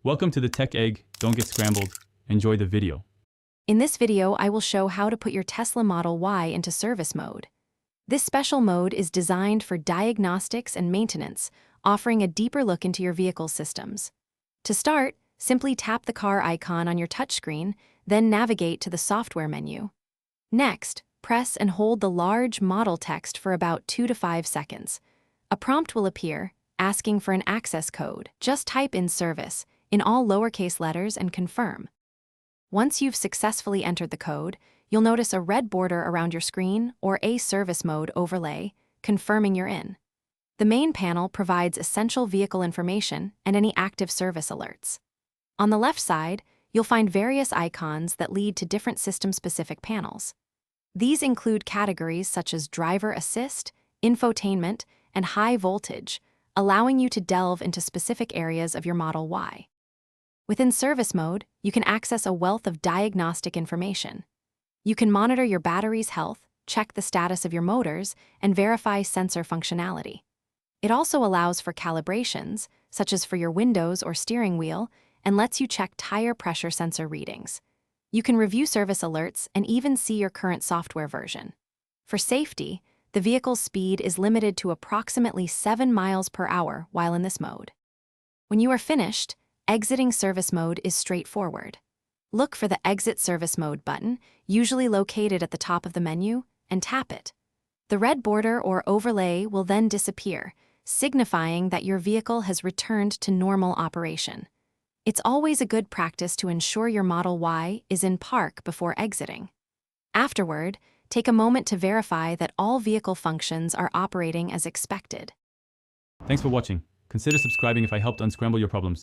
Welcome to the Tech Egg. Don't get scrambled. Enjoy the video. In this video, I will show how to put your Tesla Model Y into service mode. This special mode is designed for diagnostics and maintenance, offering a deeper look into your vehicle's systems. To start, simply tap the car icon on your touchscreen, then navigate to the software menu. Next, press and hold the large model text for about 2 to 5 seconds. A prompt will appear, asking for an access code. Just type in service in all lowercase letters and confirm. Once you've successfully entered the code, you'll notice a red border around your screen or a service mode overlay, confirming you're in. The main panel provides essential vehicle information and any active service alerts. On the left side, you'll find various icons that lead to different system-specific panels. These include categories such as driver assist, infotainment, and high voltage, allowing you to delve into specific areas of your Model Y. Within service mode, you can access a wealth of diagnostic information. You can monitor your battery's health, check the status of your motors, and verify sensor functionality. It also allows for calibrations, such as for your windows or steering wheel, and lets you check tire pressure sensor readings. You can review service alerts and even see your current software version. For safety, the vehicle's speed is limited to approximately 7 miles per hour while in this mode. When you are finished, exiting service mode is straightforward. Look for the Exit Service Mode button, usually located at the top of the menu, and tap it. The red border or overlay will then disappear, signifying that your vehicle has returned to normal operation. It's always a good practice to ensure your Model Y is in park before exiting. Afterward, take a moment to verify that all vehicle functions are operating as expected. Thanks for watching. Consider subscribing if I helped unscramble your problems.